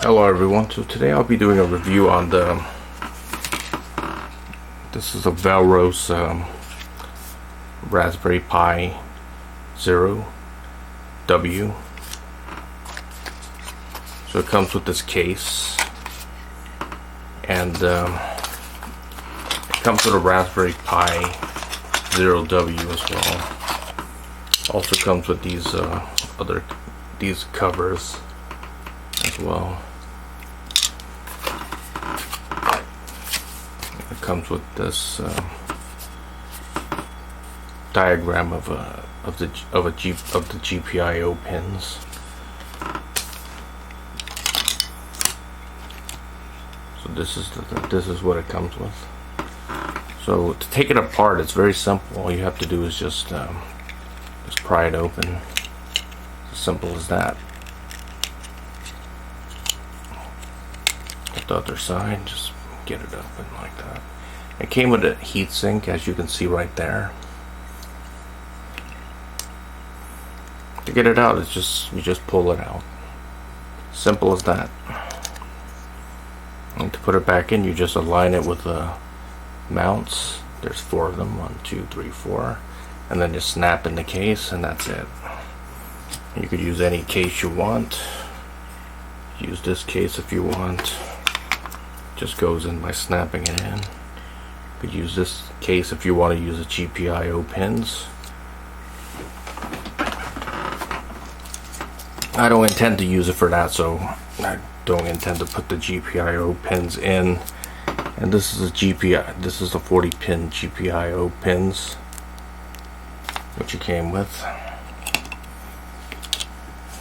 Hello everyone, so today I'll be doing a review on this is a Valros Raspberry Pi Zero W. So it comes with this case, and it comes with a Raspberry Pi Zero W as well. Also comes with these these covers as well. It comes with this diagram of the GPIO pins. So this is what it comes with. So to take it apart, it's very simple. All you have to do is just pry it open. As simple as that. The other side, just get it open like that. It came with a heat sink, as you can see right there. To get it out, it's you just pull it out. Simple as that. And to put it back in, you just align it with the mounts. There's 4 of them, 1, 2, 3, 4, and then just snap in the case, and that's it. You could use any case you want. Use this case if you want. Just goes in by snapping it in. You could use this case if you want to use the GPIO pins. I don't intend to use it for that, so I don't intend to put the GPIO pins in. And this is a this is the 40-pin GPIO pins, which it came with.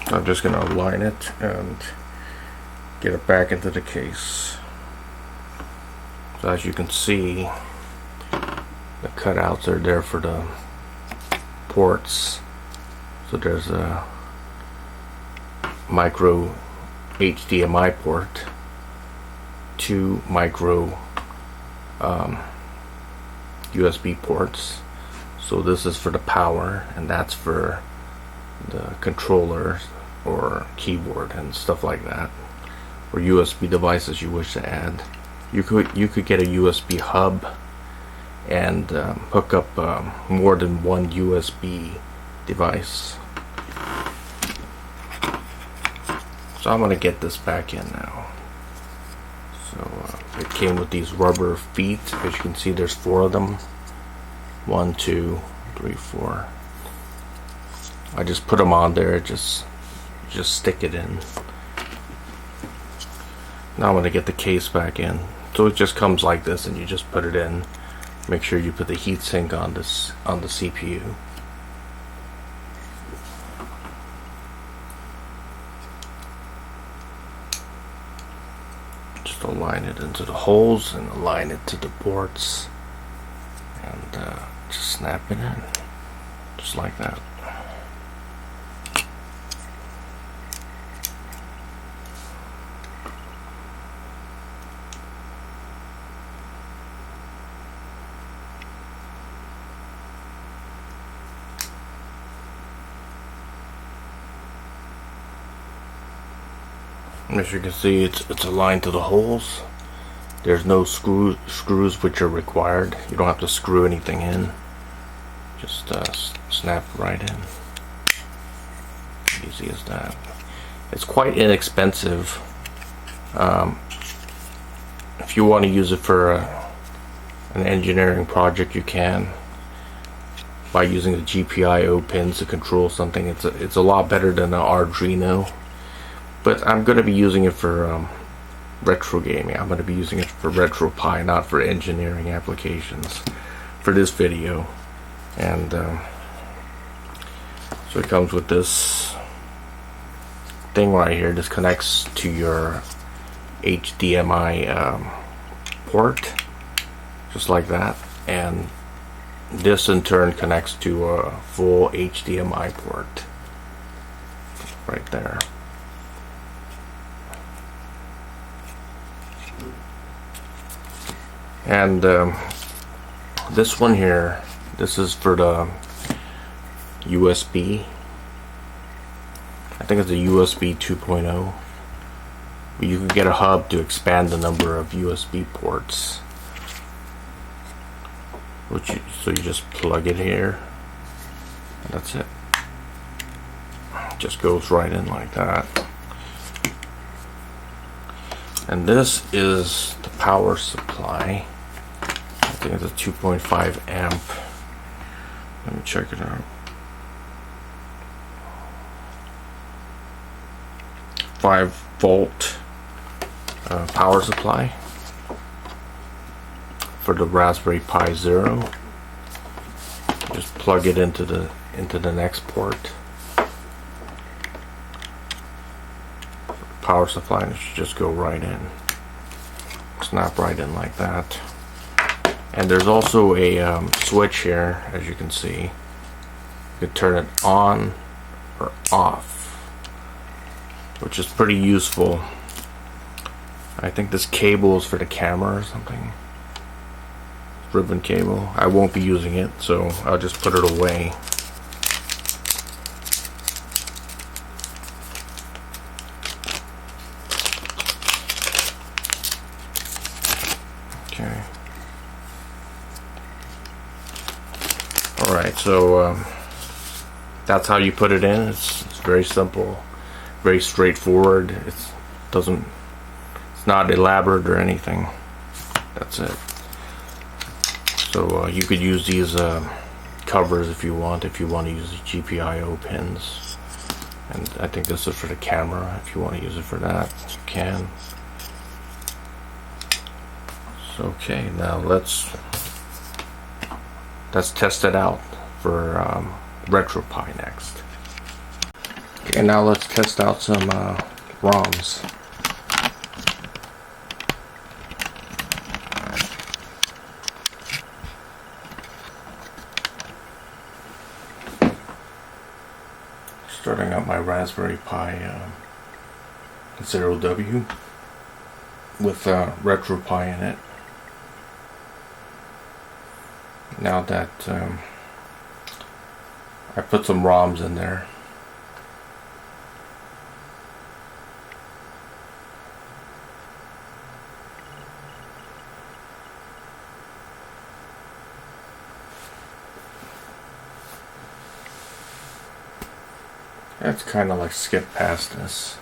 So I'm just going to align it and get it back into the case. So as you can see, the cutouts are there for the ports. So there's a micro HDMI port, 2 micro USB ports. So this is for the power, and that's for the controller or keyboard and stuff like that, or USB devices you wish to add. You could get a USB hub and hook up more than one USB device. So I'm gonna get this back in now. So it came with these rubber feet. As you can see, there's 4 of them. 1, 2, 3, 4. I just put them on there. Just stick it in. Now I'm gonna get the case back in. So it just comes like this, and you just put it in. Make sure you put the heatsink on the CPU. Just align it into the holes and align it to the ports, and just snap it in, just like that. As you can see, it's aligned to the holes. There's no screws which are required. You don't have to screw anything in. Just snap right in. Easy as that. It's quite inexpensive. If you want to use it for an engineering project, you can, by using the GPIO pins to control something. It's a lot better than an Arduino. But I'm going to be using it for retro gaming. I'm going to be using it for Retropie, not for engineering applications, for this video. And so it comes with this thing right here. This connects to your HDMI port, just like that. And this in turn connects to a full HDMI port right there. And this one here, this is for the USB. I think it's a USB 2.0 You can get a hub to expand the number of USB ports. So you just plug it here, and that's it. Just goes right in like that. And this is the power supply. I think it's a 2.5 amp. Let me check it out. 5-volt power supply for the Raspberry Pi Zero. Just plug it into the next port. Power supply, and it should just go right in. Snap right in like that. And there's also a switch here, as you can see. You can turn it on or off, which is pretty useful. I think this cable is for the camera or something. Ribbon cable. I won't be using it, so I'll just put it away. Okay. Alright, so that's how you put it in. It's very simple, very straightforward. It's not elaborate or anything. That's it. So you could use these covers if you want to use the GPIO pins. And I think this is for the camera. If you want to use it for that, you can. So, okay, now let's test it out for Retropie next. Okay, now let's test out some ROMs. Starting up my Raspberry Pi Zero W with Retropie in it. Now that I put some ROMs in there. Let's kind of like skip past this.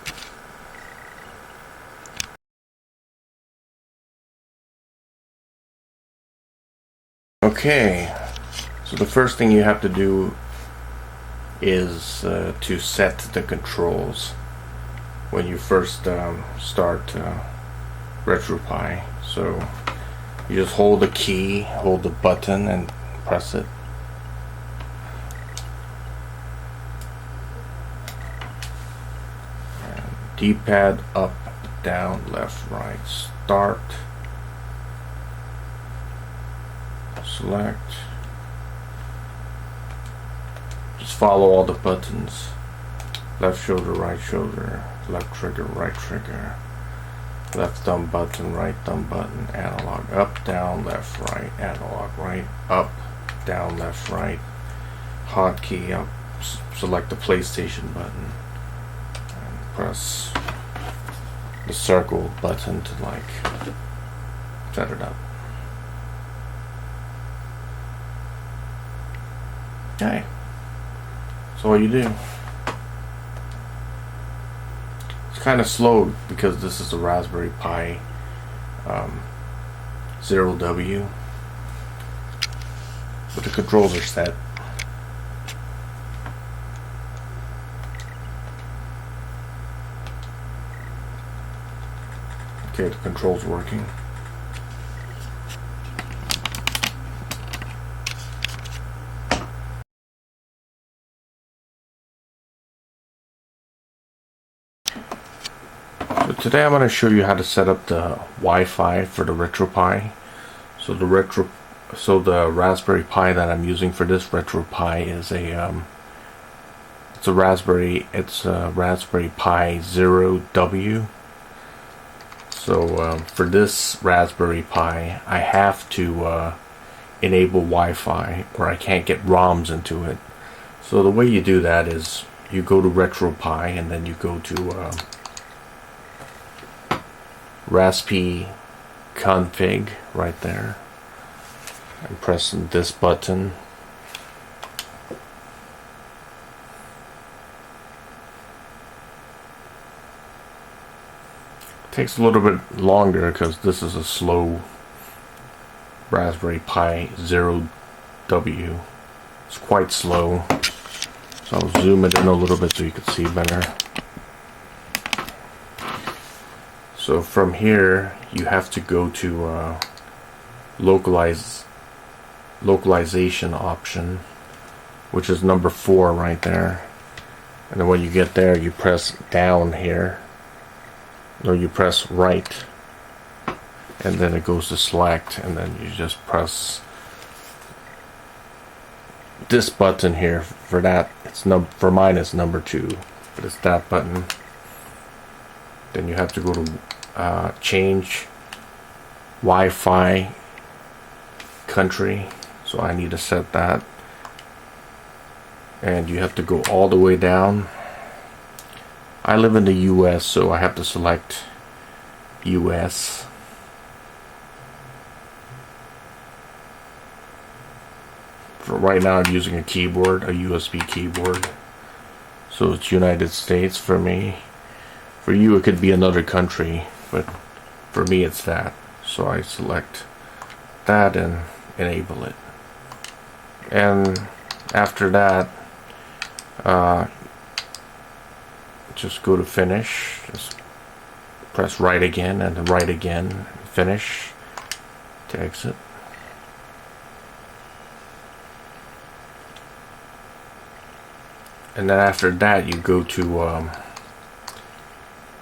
Okay, so the first thing you have to do is to set the controls when you first start Retropie. So you just hold the key, hold the button, and press it. D-pad up, down, left, right, start, select, just follow all the buttons, left shoulder, right shoulder, left trigger, right trigger, left thumb button, right thumb button, analog, up, down, left, right, analog, right, up, down, left, right, hotkey up, select the PlayStation button, press the circle button to like set it up. Okay, so what you do. It's kind of slow because this is a Raspberry Pi Zero W, but the controls are set. Okay, the controls working. So today I'm going to show you how to set up the Wi-Fi for the Retropie. So the Raspberry Pi that I'm using for this Retropie is it's a Raspberry Pi Zero W. So for this Raspberry Pi, I have to enable Wi-Fi, or I can't get ROMs into it. So the way you do that is you go to Retropie, and then you go to Raspi config right there. I'm pressing this button. Takes a little bit longer because this is a slow Raspberry Pi 0W. It's quite slow. So I'll zoom it in a little bit so you can see better. So from here you have to go to localization option, which is number 4 right there. And then when you get there, you press down here. No, you press right, and then it goes to select, and then you just press this button here. For that, it's for mine it's number 2, but it's that button. Then you have to go to change Wi-Fi country, so I need to set that, and you have to go all the way down. I live in the US, so I have to select US. For right now I'm using a keyboard, a USB keyboard. So it's United States for me. For you it could be another country, but for me it's that. So I select that and enable it. And after that, just go to finish, just press right again and right again, finish to exit. And then after that you go to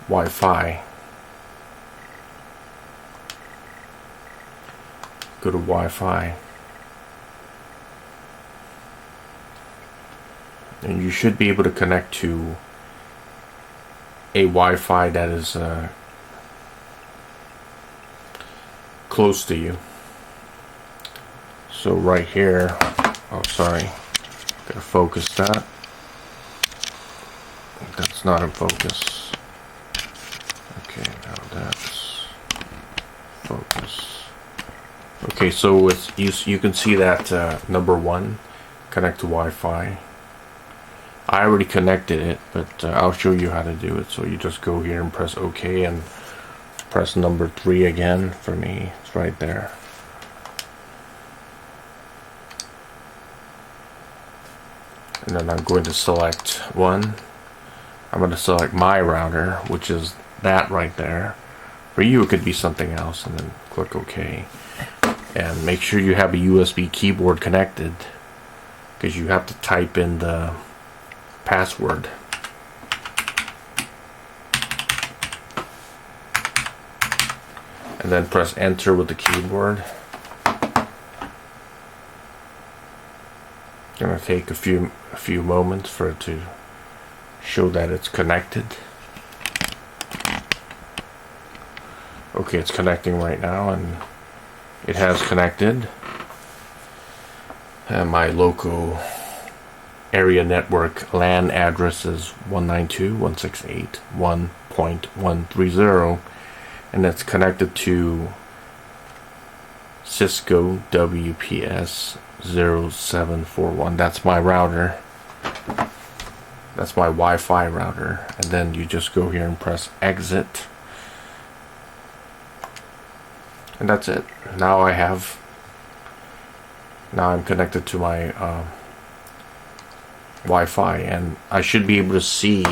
Wi-Fi. Go to Wi-Fi. And you should be able to connect to a Wi-Fi that is close to you. So right here, oh sorry, gotta focus that. That's not in focus. Okay, now that's focus. Okay, so it's you can see that number 1, connect to Wi-Fi. I already connected it, but I'll show you how to do it. So you just go here and press OK and press number 3 again. For me, it's right there. And then I'm going to select one. I'm going to select my router, which is that right there. For you, it could be something else, and then click OK. And make sure you have a USB keyboard connected, because you have to type in the password. And then press enter with the keyboard. It's gonna take a few moments for it to show that it's connected. Okay, it's connecting right now, and it has connected. And my local area network LAN address is 192.168.1.130, and it's connected to Cisco WPS 0741. That's my router. That's my Wi-Fi router. And then you just go here and press exit, and that's it. Now I'm connected to my Wi-Fi, and I should be able to see.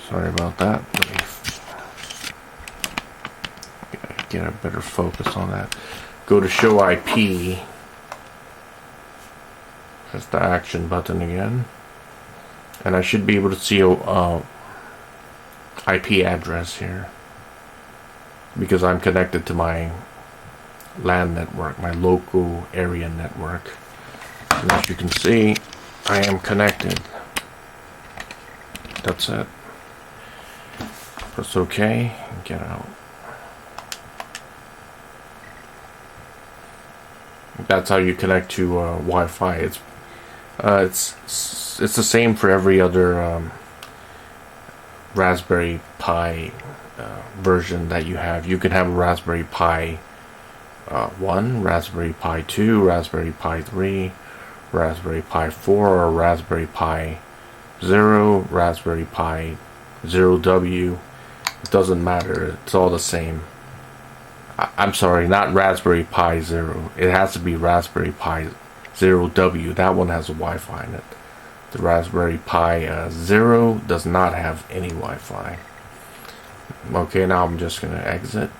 Sorry about that. Let me get a better focus on that. Go to show IP. Press the action button again, and I should be able to see a IP address here, because I'm connected to my LAN network, my local area network. And as you can see, I am connected. That's it. Press OK and get out. That's how you connect to Wi-Fi. It's the same for every other Raspberry Pi version that you have. You can have a Raspberry Pi 1, Raspberry Pi 2, Raspberry Pi 3, Raspberry Pi 4, or Raspberry Pi 0, Raspberry Pi 0W. It doesn't matter, it's all the same. I'm sorry, not Raspberry Pi 0. It has to be Raspberry Pi 0W. That one has a Wi-Fi in it. The Raspberry Pi 0 does not have any Wi-Fi. Okay, now I'm just going to exit.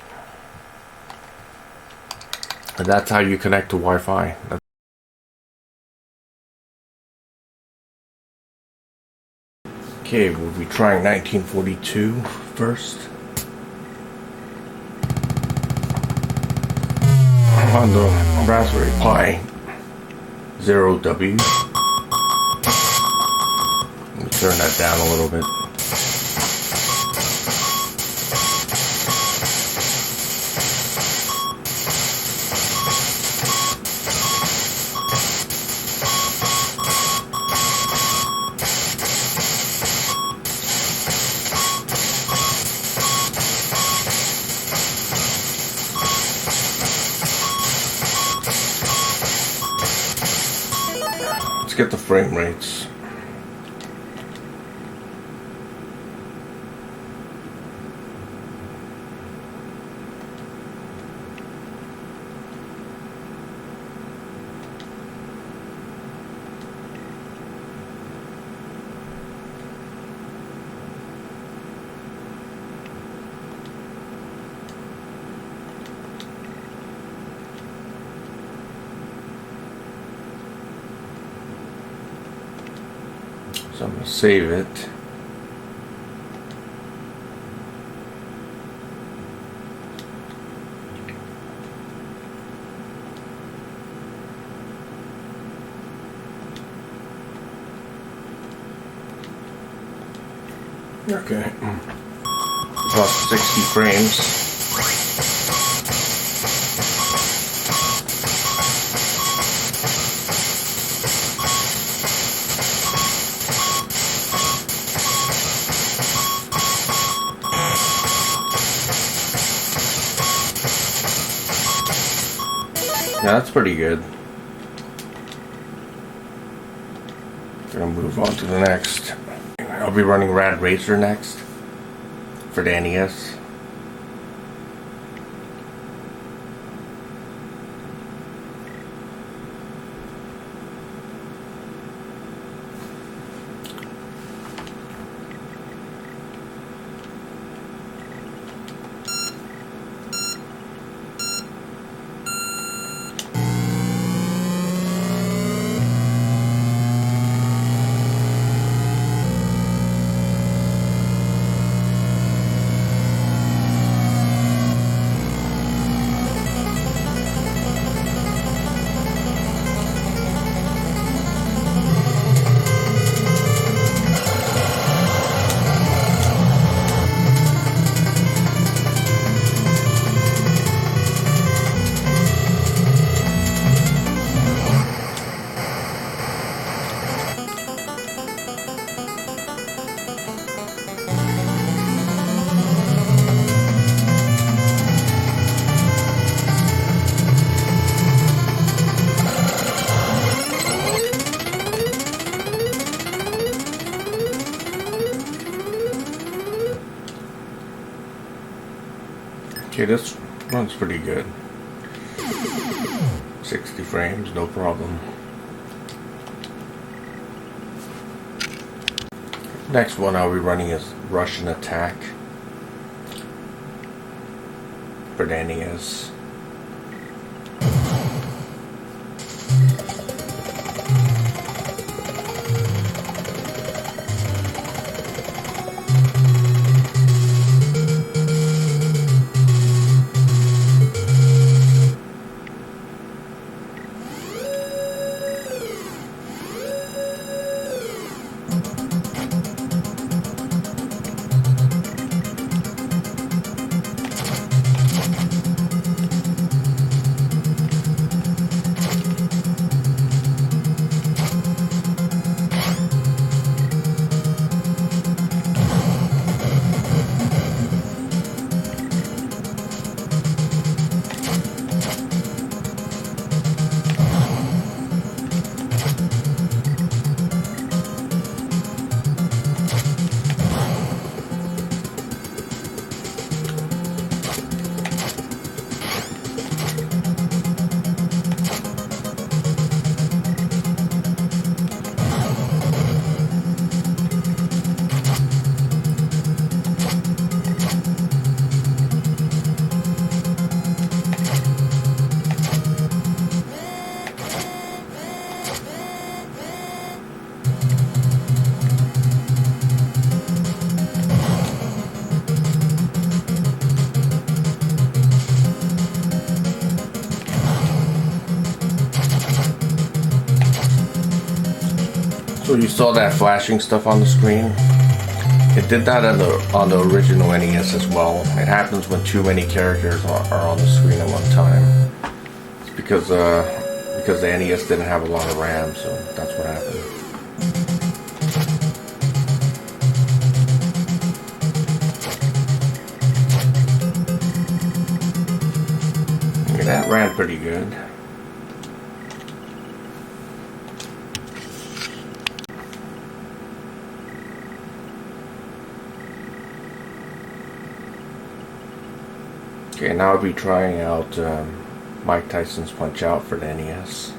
And that's how you connect to Wi-Fi. Okay, we'll be trying 1942 first. On the Raspberry Pi 0W. Let me turn that down a little bit. Let's get the frame rates. So I'm going to save it. Okay. About 60 frames. Yeah, that's pretty good. Gonna move on to the next. I'll be running Rad Racer next for the NES. Okay, this runs pretty good. 60 frames, no problem. Next one I'll be running is Russian Attack for the NES. So you saw that flashing stuff on the screen? It did that on the original NES as well. It happens when too many characters are on the screen at one time. It's because the NES didn't have a lot of RAM, so that's what happened. Okay, that ran pretty good. Okay, now I'll be trying out Mike Tyson's Punch-Out for the NES.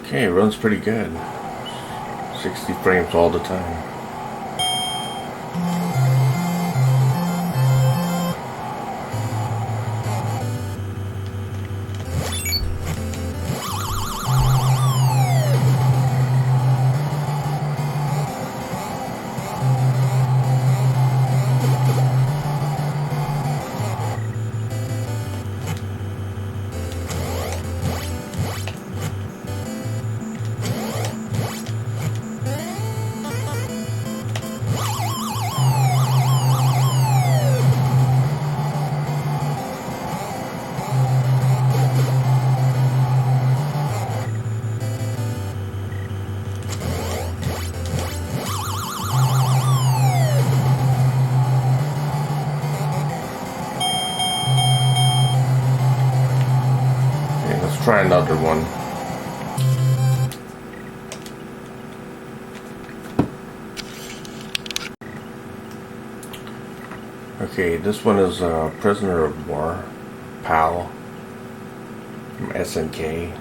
Okay, it runs pretty good. 60 frames all the time. Try another one. Okay, this one is Prisoner of War, PAL, from SNK.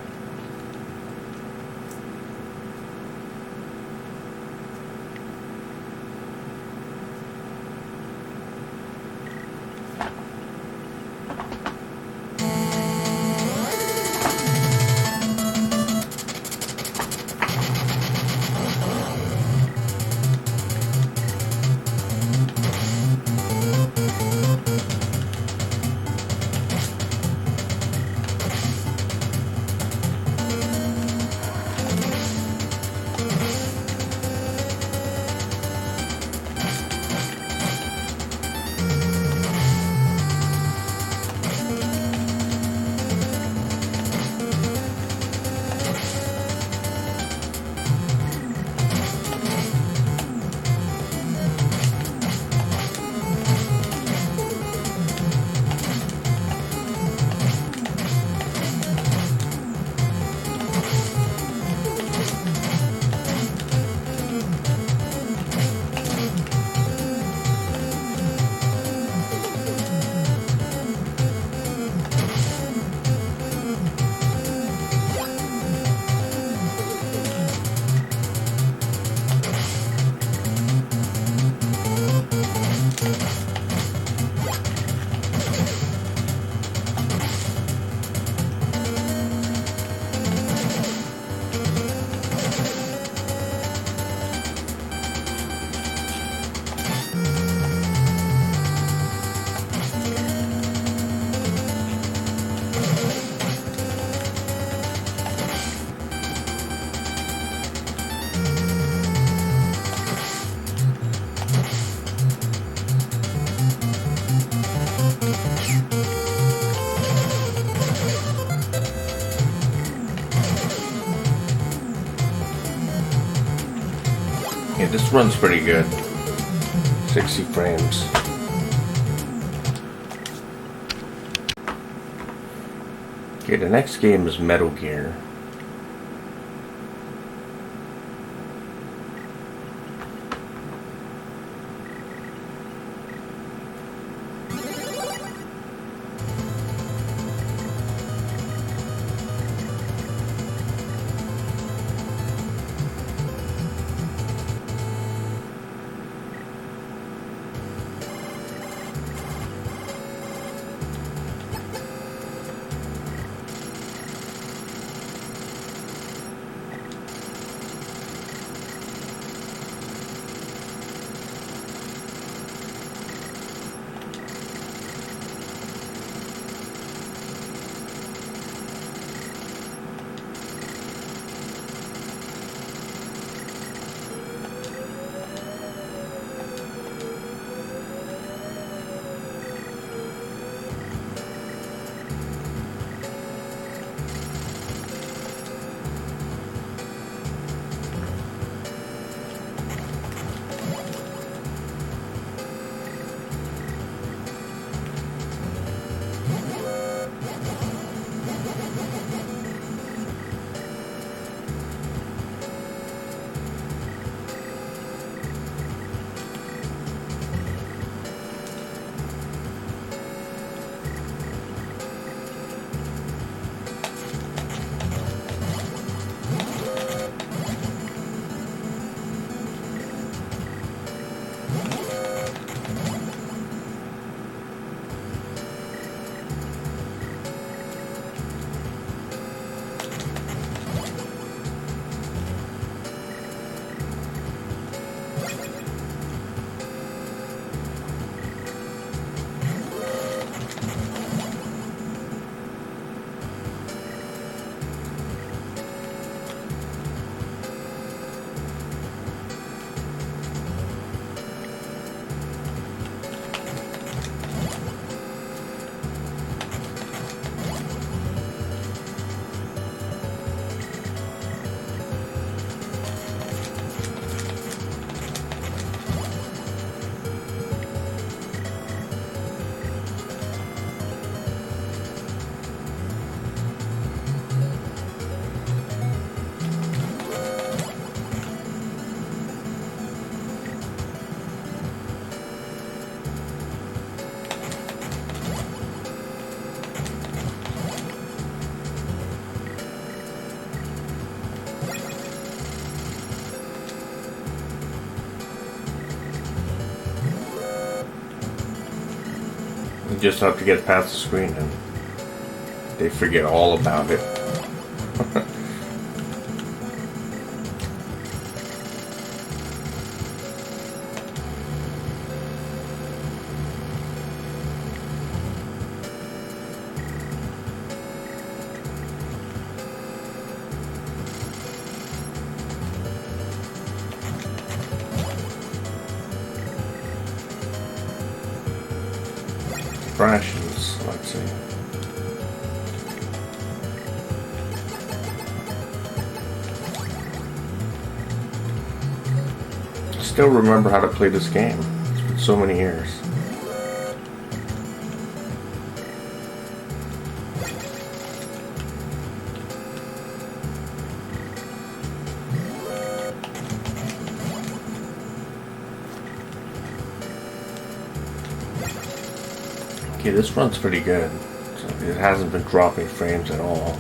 This runs pretty good. 60 frames. Okay, the next game is Metal Gear. You just have to get past the screen and they forget all about it. Fractions, let's see. I still remember how to play this game. It's been so many years. Okay, this runs pretty good. So it hasn't been dropping frames at all.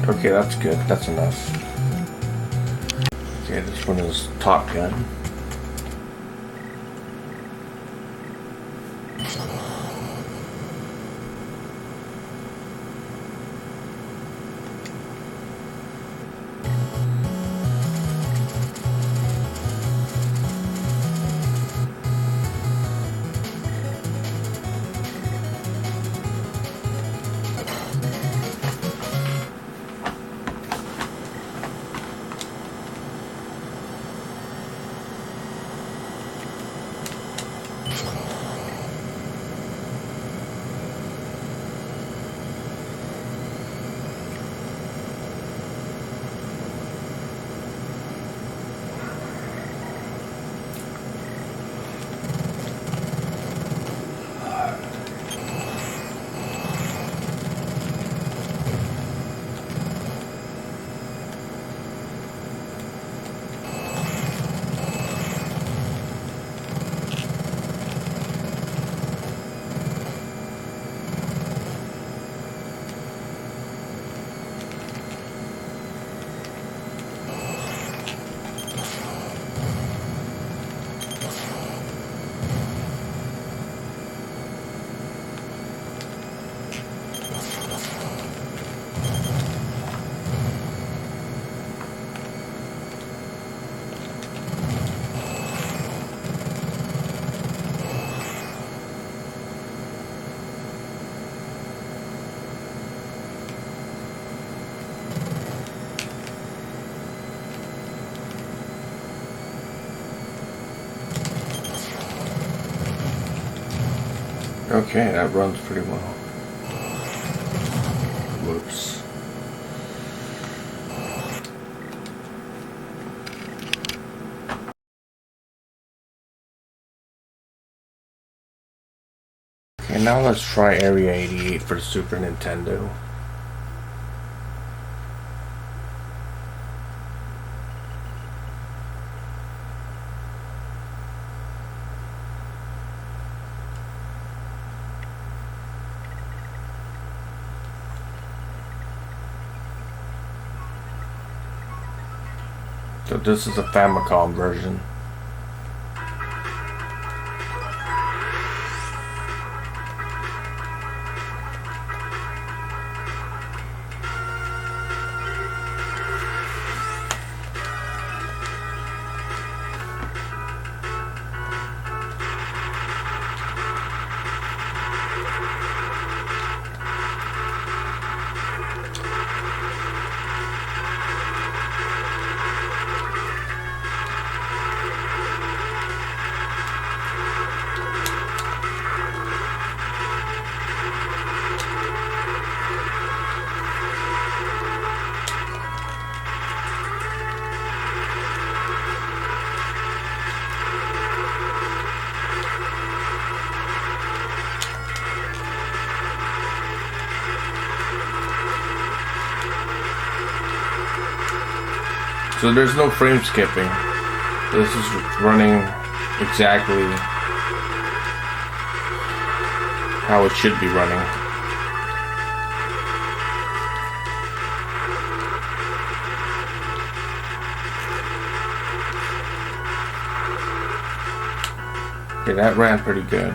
Okay, that's good. That's enough. Okay, this one is Top Gun. Okay, that runs pretty well. Whoops. Okay, now let's try Area 88 for the Super Nintendo. So this is a Famicom version. So there's no frame skipping. This is running exactly how it should be running. Okay, that ran pretty good.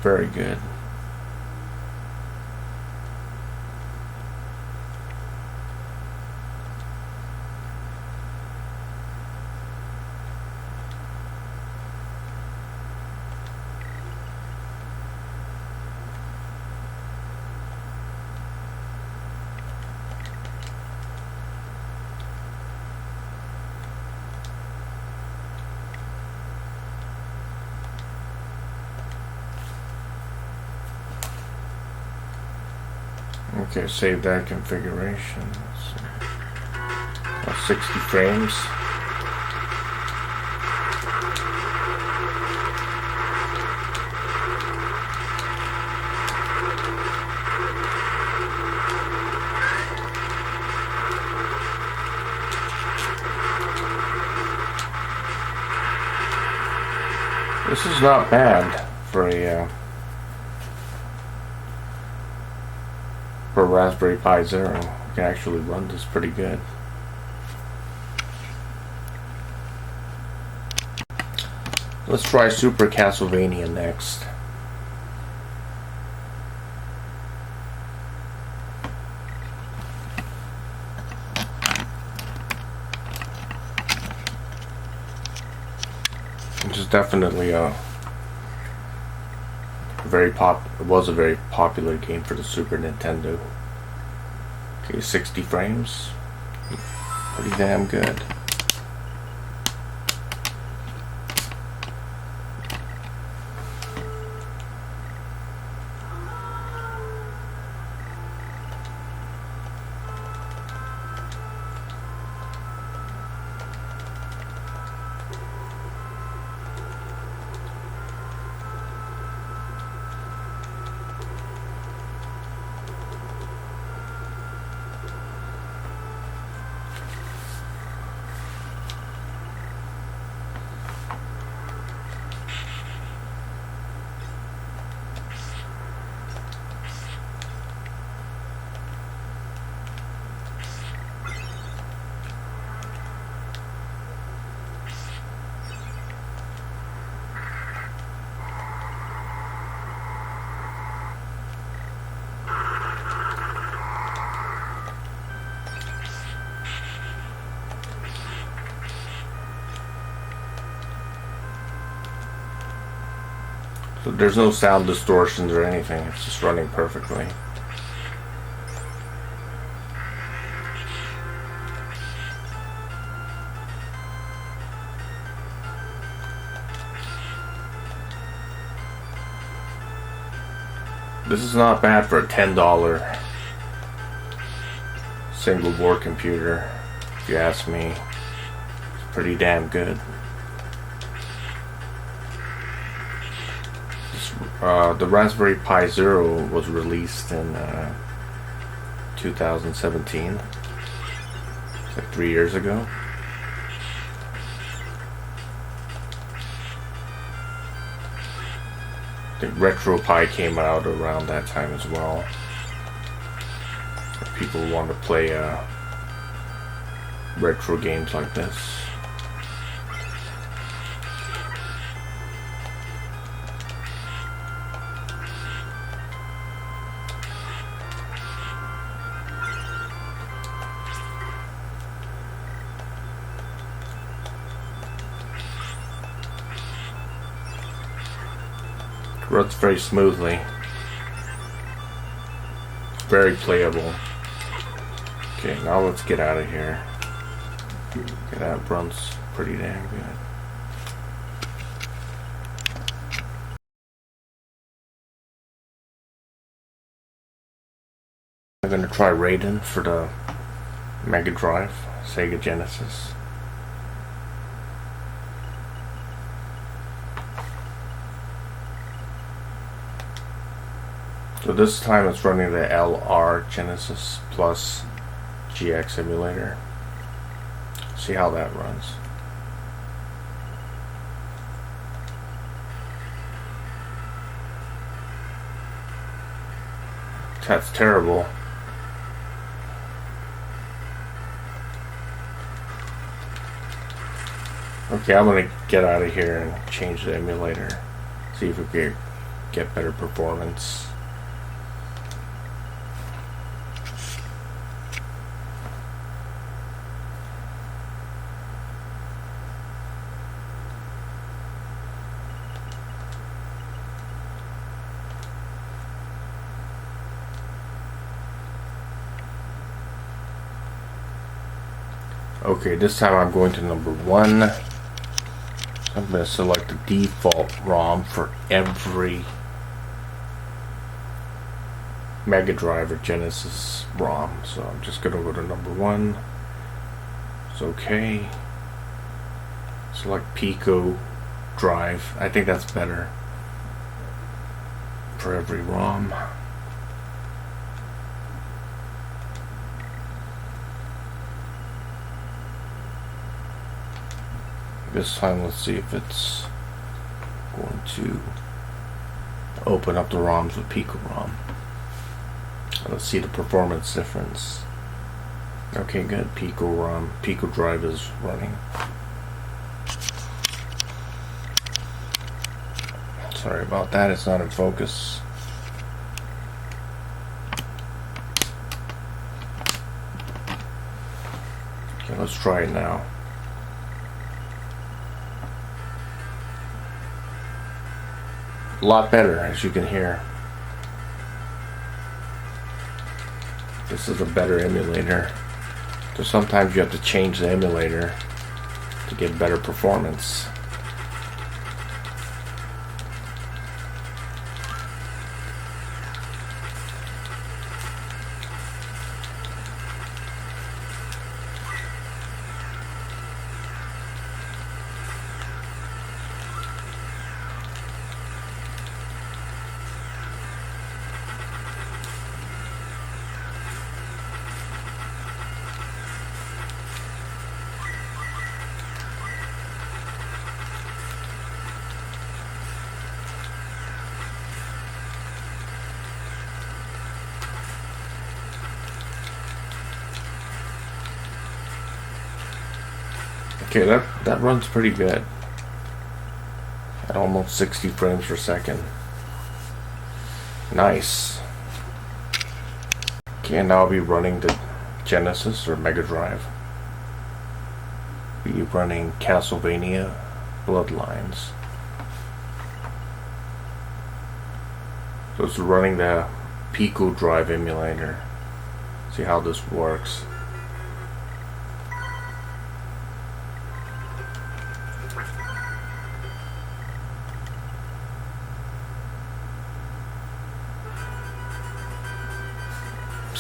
Very good. Okay, save that configuration. Let's see. 60 frames. This is not bad for a Raspberry Pi Zero. You can actually run this pretty good. Let's try Super Castlevania next. Which is definitely a it was a very popular game for the Super Nintendo. Okay, 60 frames. Pretty damn good. So there's no sound distortions or anything, it's just running perfectly. This is not bad for a $10 single board computer, if you ask me. It's pretty damn good. The Raspberry Pi Zero was released in 2017. It's like 3 years ago. The Retropie came out around that time as well. If people want to play retro games like this. Runs very smoothly. Very playable. Okay, now let's get out of here. Okay, that runs pretty damn good. I'm gonna try Raiden for the Megadrive, Sega Genesis. So this time it's running the LR Genesis Plus GX emulator. See how that runs. That's terrible. Okay, I'm gonna get out of here and change the emulator. See if we can get better performance. Okay, this time I'm going to number 1. I'm going to select the default ROM for every Mega Drive or Genesis ROM. So I'm just going to go to number 1. It's okay. Select Pico Drive. I think that's better for every ROM. This time, let's see if it's going to open up the ROMs with Pico ROM. Let's see the performance difference. Okay, good. Pico ROM, Pico Drive is running. Sorry about that, it's not in focus. Okay, let's try it now. A lot better, as you can hear. This is a better emulator. So sometimes you have to change the emulator to get better performance. Okay, that runs pretty good. At almost 60 frames per second. Nice. Okay, and now I'll be running the Genesis or Mega Drive. Be running Castlevania Bloodlines. So it's running the Pico Drive emulator. See how this works.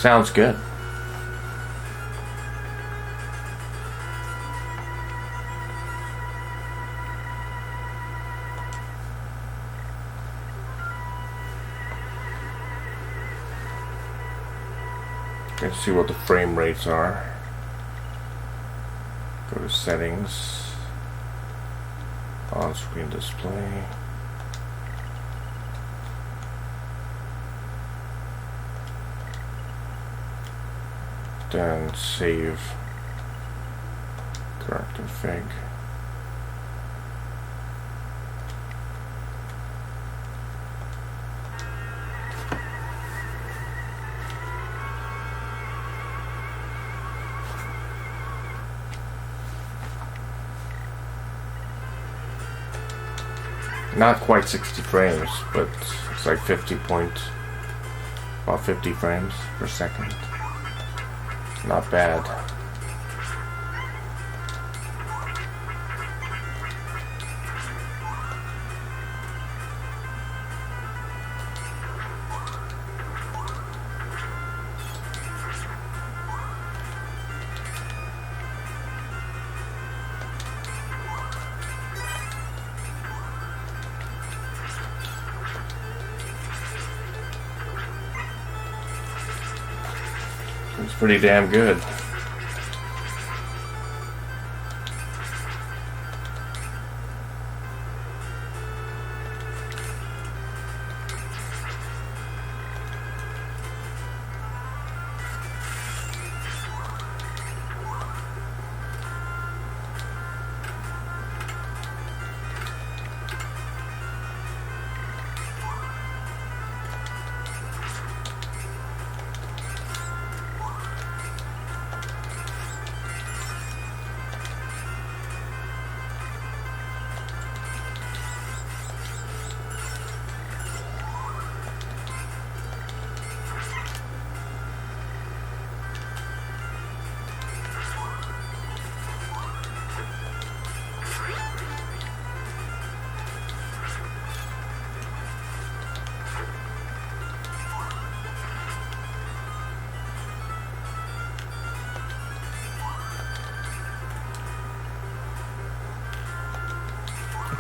Sounds good. Let's see what the frame rates are. Go to settings, on-screen display. Then save current config. Not quite 60 frames, but it's like about 50 frames per second. Not bad. It's pretty damn good.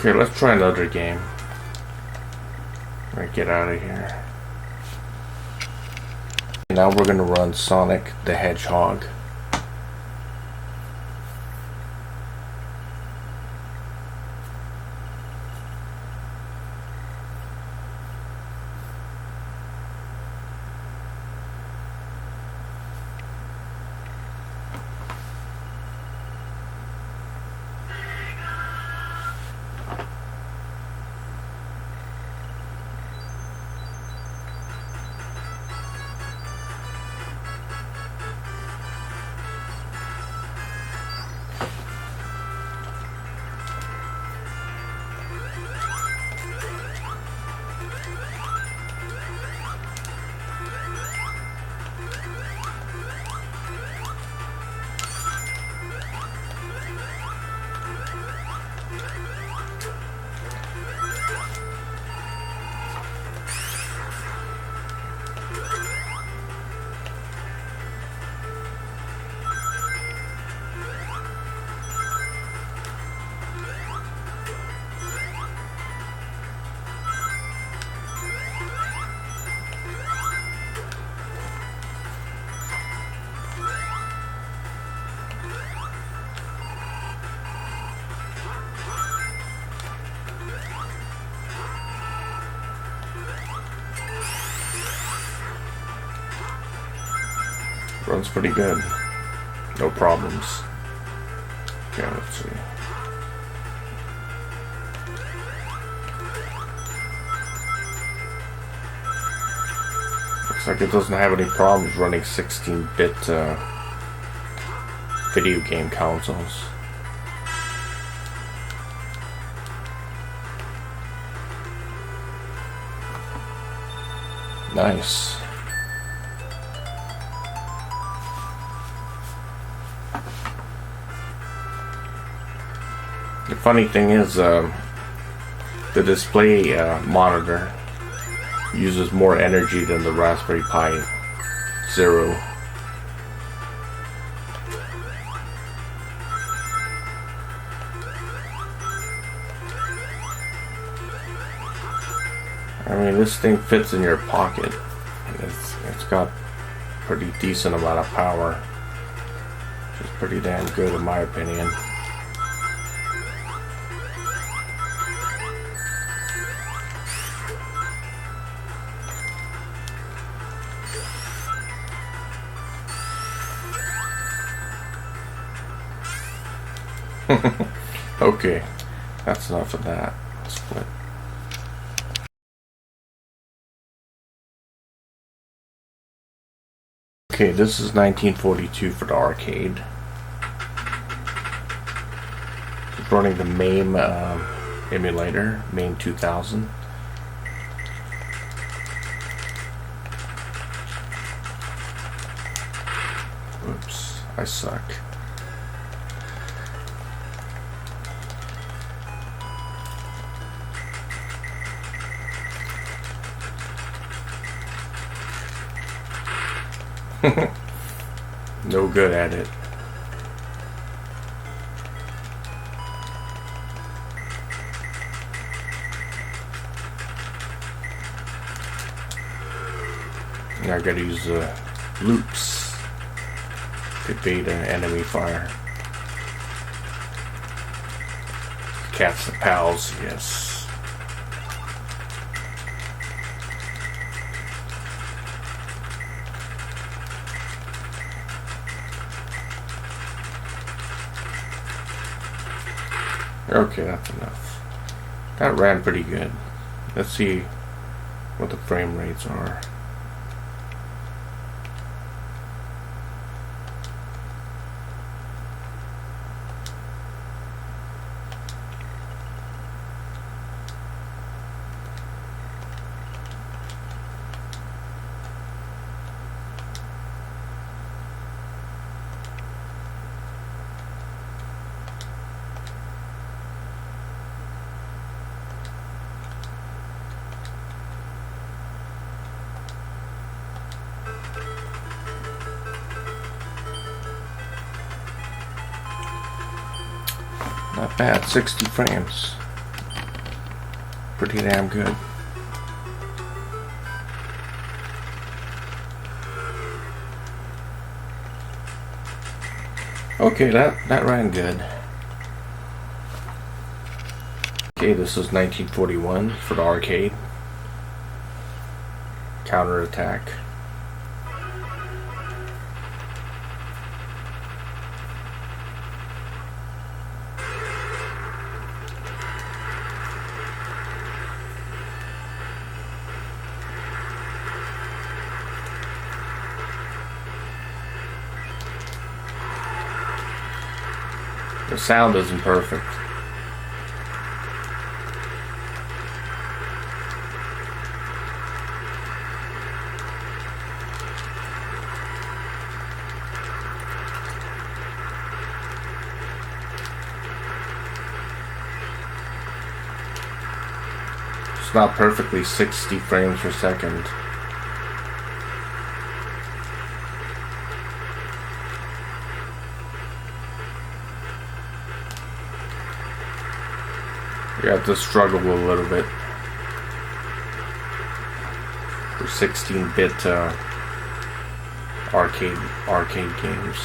Okay, let's try another game. Alright, get out of here. Now we're gonna run Sonic the Hedgehog. Runs pretty good. No problems. Okay, let's see. Looks like it doesn't have any problems running 16-bit video game consoles. Nice. The funny thing is, the display monitor uses more energy than the Raspberry Pi 0. I mean, this thing fits in your pocket. It's got pretty decent amount of power, which is pretty damn good in my opinion. Okay, that's enough of that. Let's flip. Okay, this is 1942 for the arcade. It's running the Mame emulator, Mame 2000. Oops, I suck. No good at it. Now I gotta use the loops to bait an enemy fire. Catch the pals, yes. Okay, that's enough. That ran pretty good. Let's see what the frame rates are. Not bad, 60 frames. Pretty damn good. Okay, that ran good. Okay, this is 1941 for the arcade. Counterattack. The sound isn't perfect. It's not perfectly 60 frames per second. You have to struggle a little bit for 16-bit arcade games.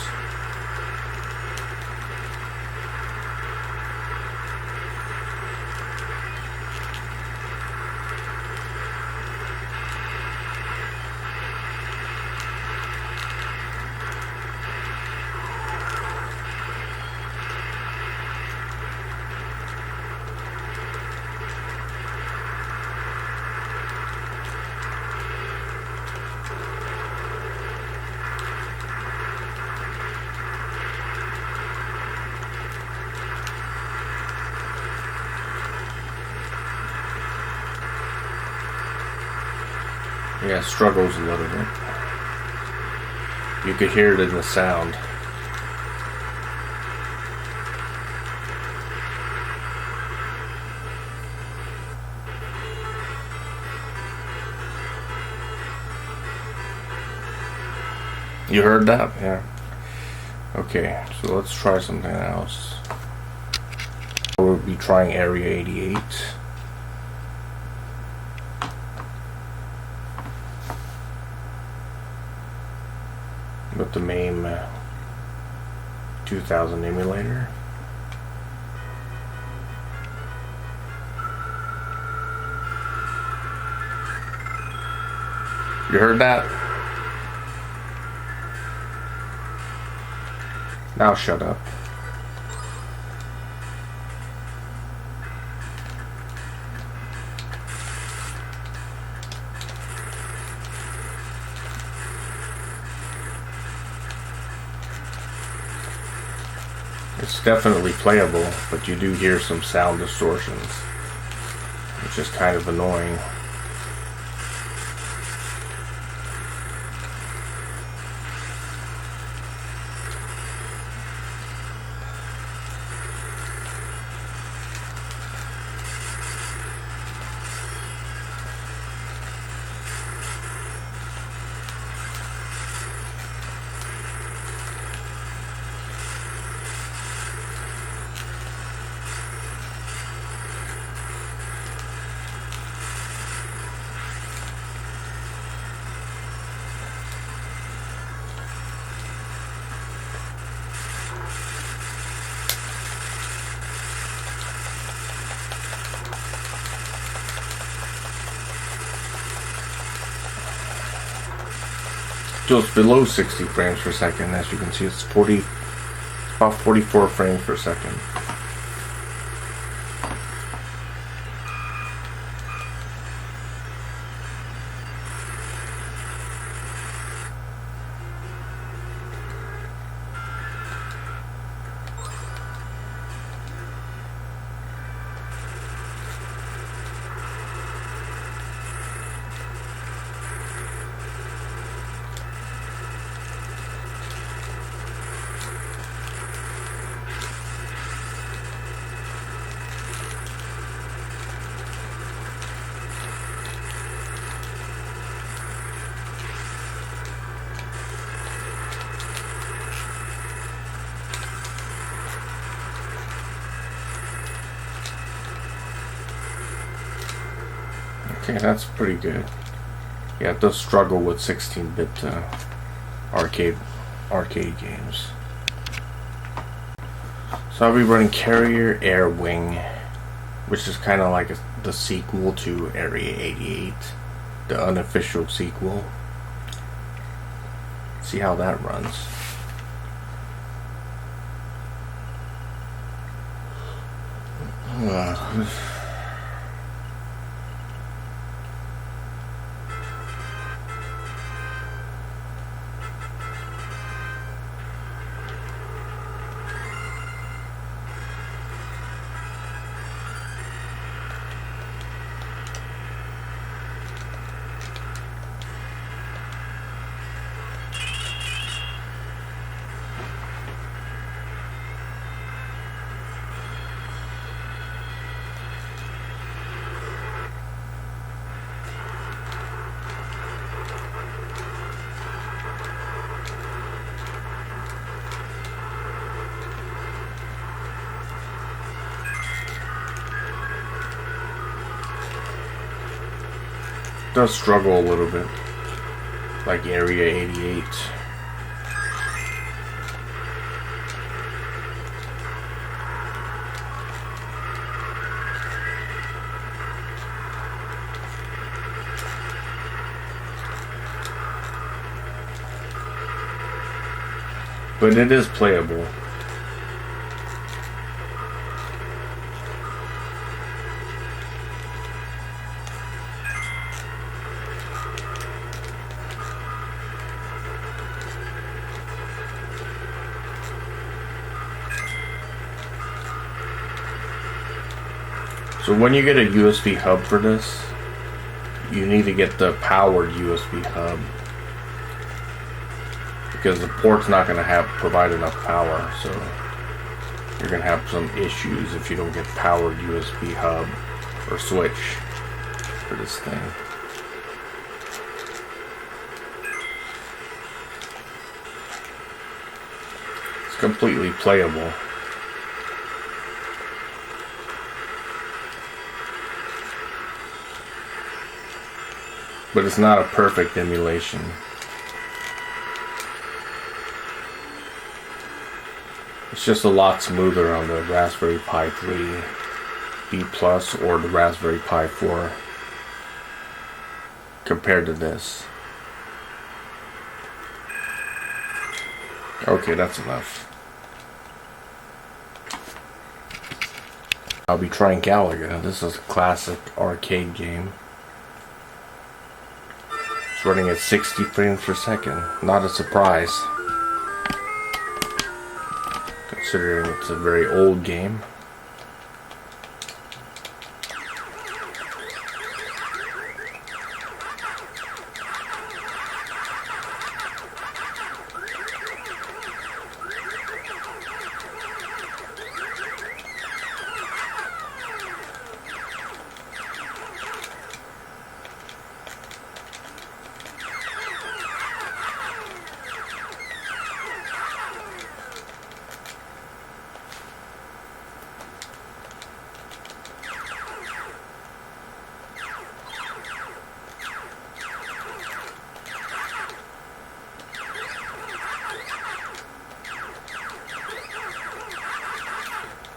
Yeah, it struggles a little bit. You could hear it in the sound. You heard that? Yeah. Okay, so let's try something else. We'll be trying Area 88. With the Mame 2000 emulator. You heard that? Now shut up. It's definitely playable, but you do hear some sound distortions, which is kind of annoying. Just below 60 frames per second. As you can see, it's about 44 frames per second. Okay, that's pretty good. Yeah, it does struggle with 16-bit arcade games. So I'll be running Carrier Air Wing, which is kind of like the sequel to Area 88, the unofficial sequel. See how that runs. Does struggle a little bit, like Area 88. But it is playable. So when you get a USB hub for this, you need to get the powered USB hub, because the port's not going to provide enough power, so you're going to have some issues if you don't get powered USB hub or switch for this thing. It's completely playable. But it's not a perfect emulation. It's just a lot smoother on the Raspberry Pi 3 B Plus or the Raspberry Pi 4 compared to this. Okay, that's enough. I'll be trying Galaga. This is a classic arcade game. It's running at 60 frames per second. Not a surprise, considering it's a very old game.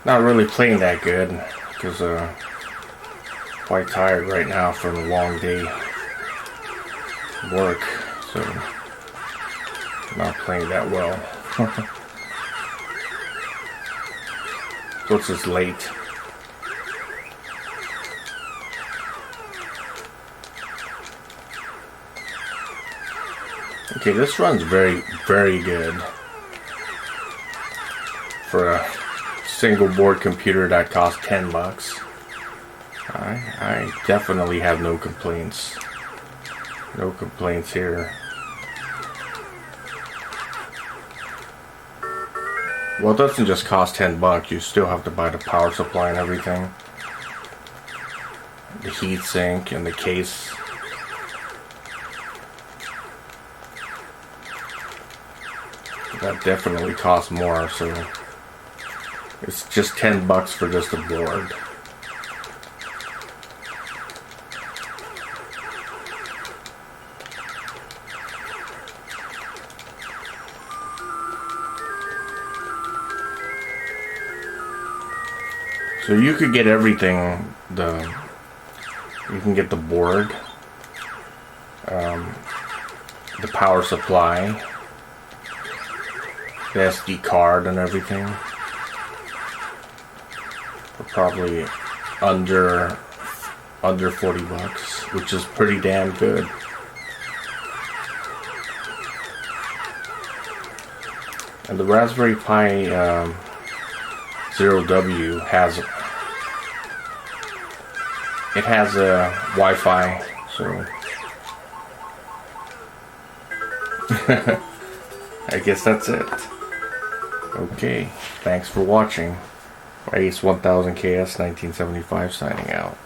Not really playing that good because quite tired right now from a long day work, so not playing that well. Plus it's late. Okay, this runs very, very good for a single board computer that costs $10. I definitely have no complaints. No complaints here. Well, it doesn't just cost $10. You still have to buy the power supply and everything, the heat sink and the case. That definitely costs more, so it's just $10 for just a board. So you could get everything. You can get the board, the power supply, the SD card, and everything. Probably under $40, which is pretty damn good. And the Raspberry Pi 0W has a Wi-Fi, so I guess that's it. Okay, thanks for watching. Ace 1000 KS 1975 signing out.